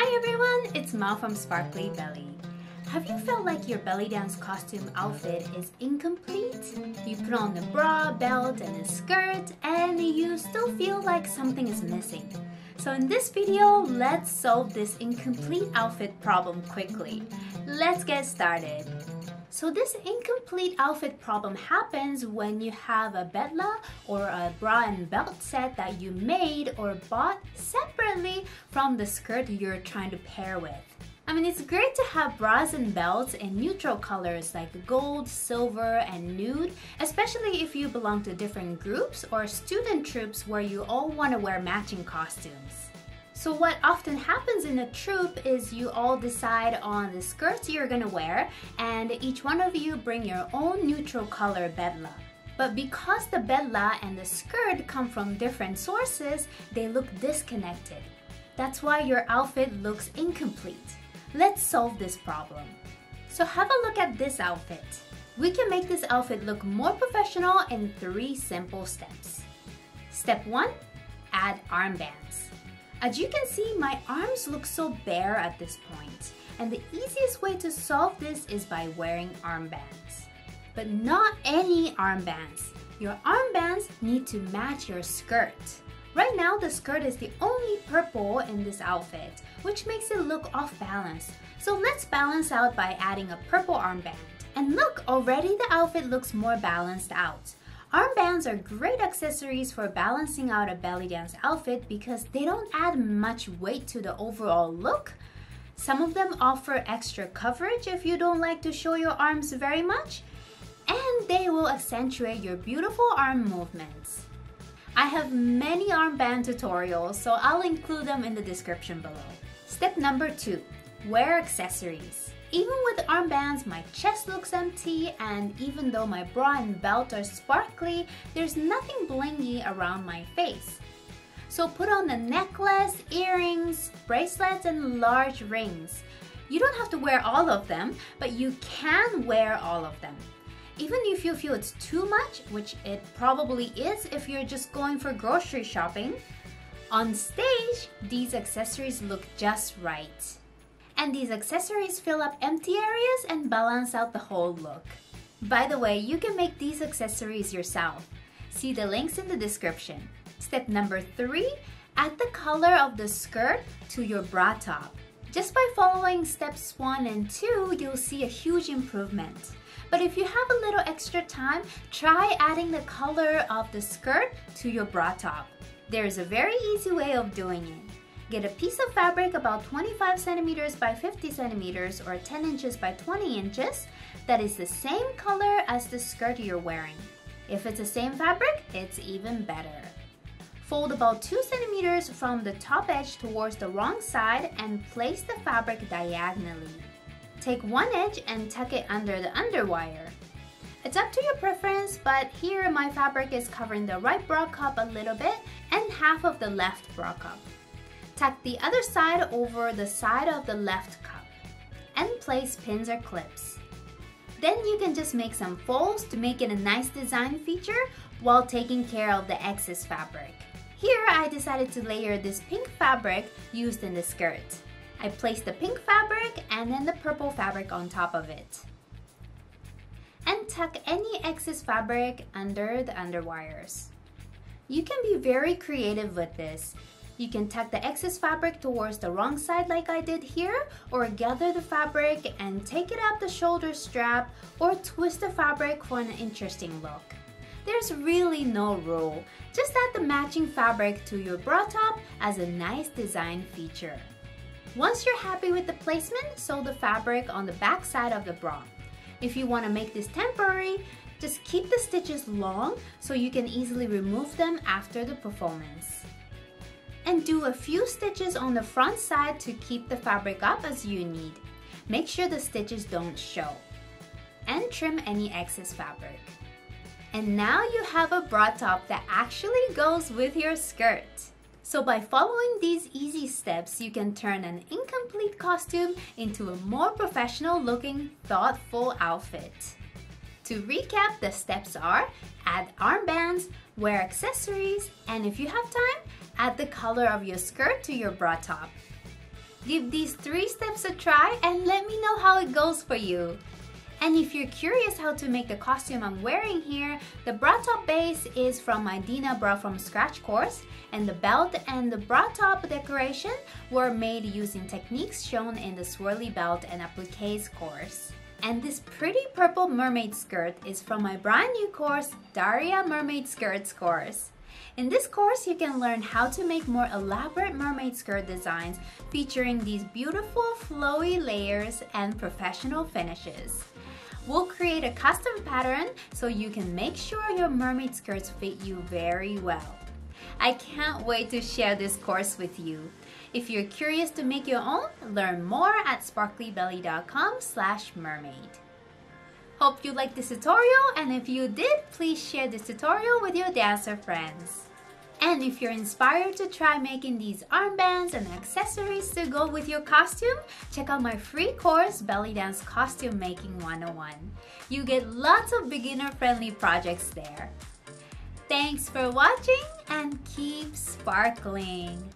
Hi everyone, it's Mao from Sparkly Belly. Have you felt like your belly dance costume outfit is incomplete? You put on the bra, belt, and a skirt, and you still feel like something is missing. So in this video, let's solve this incomplete outfit problem quickly. Let's get started. So this incomplete outfit problem happens when you have a bedla or a bra and belt set that you made or bought separately from the skirt you're trying to pair with. I mean, it's great to have bras and belts in neutral colors like gold, silver, and nude, especially if you belong to different groups or student troops where you all want to wear matching costumes. So what often happens in a troupe is you all decide on the skirts you're gonna wear, and each one of you bring your own neutral color bedla. But because the bedla and the skirt come from different sources, they look disconnected. That's why your outfit looks incomplete. Let's solve this problem. So have a look at this outfit. We can make this outfit look more professional in 3 simple steps. Step 1, add armbands. As you can see, my arms look so bare at this point, and the easiest way to solve this is by wearing armbands. But not any armbands. Your armbands need to match your skirt. Right now, the skirt is the only purple in this outfit, which makes it look off balance. So let's balance out by adding a purple armband. And look, already the outfit looks more balanced out. Armbands are great accessories for balancing out a belly dance outfit because they don't add much weight to the overall look. Some of them offer extra coverage if you don't like to show your arms very much, and they will accentuate your beautiful arm movements. I have many armband tutorials, so I'll include them in the description below. Step number 2, wear accessories. Even with armbands, my chest looks empty, and even though my bra and belt are sparkly, there's nothing blingy around my face. So put on a necklace, earrings, bracelets, and large rings. You don't have to wear all of them, but you can wear all of them. Even if you feel it's too much, which it probably is if you're just going for grocery shopping, on stage, these accessories look just right. And these accessories fill up empty areas and balance out the whole look. By the way, you can make these accessories yourself. See the links in the description. Step number 3, add the color of the skirt to your bra top. Just by following steps 1 and 2, you'll see a huge improvement. But if you have a little extra time, try adding the color of the skirt to your bra top. There's a very easy way of doing it. Get a piece of fabric about 25 centimeters by 50 centimeters or 10 inches by 20 inches that is the same color as the skirt you're wearing. If it's the same fabric, it's even better. Fold about 2 centimeters from the top edge towards the wrong side and place the fabric diagonally. Take one edge and tuck it under the underwire. It's up to your preference, but here my fabric is covering the right bra cup a little bit and half of the left bra cup. Tuck the other side over the side of the left cup and place pins or clips. Then you can just make some folds to make it a nice design feature while taking care of the excess fabric. Here I decided to layer this pink fabric used in the skirt. I placed the pink fabric and then the purple fabric on top of it. And tuck any excess fabric under the underwires. You can be very creative with this. You can tuck the excess fabric towards the wrong side like I did here, or gather the fabric and take it up the shoulder strap, or twist the fabric for an interesting look. There's really no rule. Just add the matching fabric to your bra top as a nice design feature. Once you're happy with the placement, sew the fabric on the back side of the bra. If you want to make this temporary, just keep the stitches long so you can easily remove them after the performance. And do a few stitches on the front side to keep the fabric up as you need. Make sure the stitches don't show. And trim any excess fabric. And now you have a bra top that actually goes with your skirt. So by following these easy steps, you can turn an incomplete costume into a more professional looking, thoughtful outfit. To recap, the steps are: add armbands, wear accessories, and if you have time, add the color of your skirt to your bra top. Give these 3 steps a try and let me know how it goes for you. And if you're curious how to make the costume I'm wearing here, the bra top base is from my Dina Bra from Scratch course, and the belt and the bra top decoration were made using techniques shown in the swirly belt and appliques course. And this pretty purple mermaid skirt is from my brand new course, Daria Mermaid Skirts course. In this course, you can learn how to make more elaborate mermaid skirt designs featuring these beautiful flowy layers and professional finishes. We'll create a custom pattern so you can make sure your mermaid skirts fit you very well. I can't wait to share this course with you. If you're curious to make your own, learn more at sparklybelly.com/mermaid. Hope you liked this tutorial, and if you did, please share this tutorial with your dancer friends. And if you're inspired to try making these armbands and accessories to go with your costume, check out my free course, Belly Dance Costume Making 101. You get lots of beginner-friendly projects there. Thanks for watching and keep sparkling!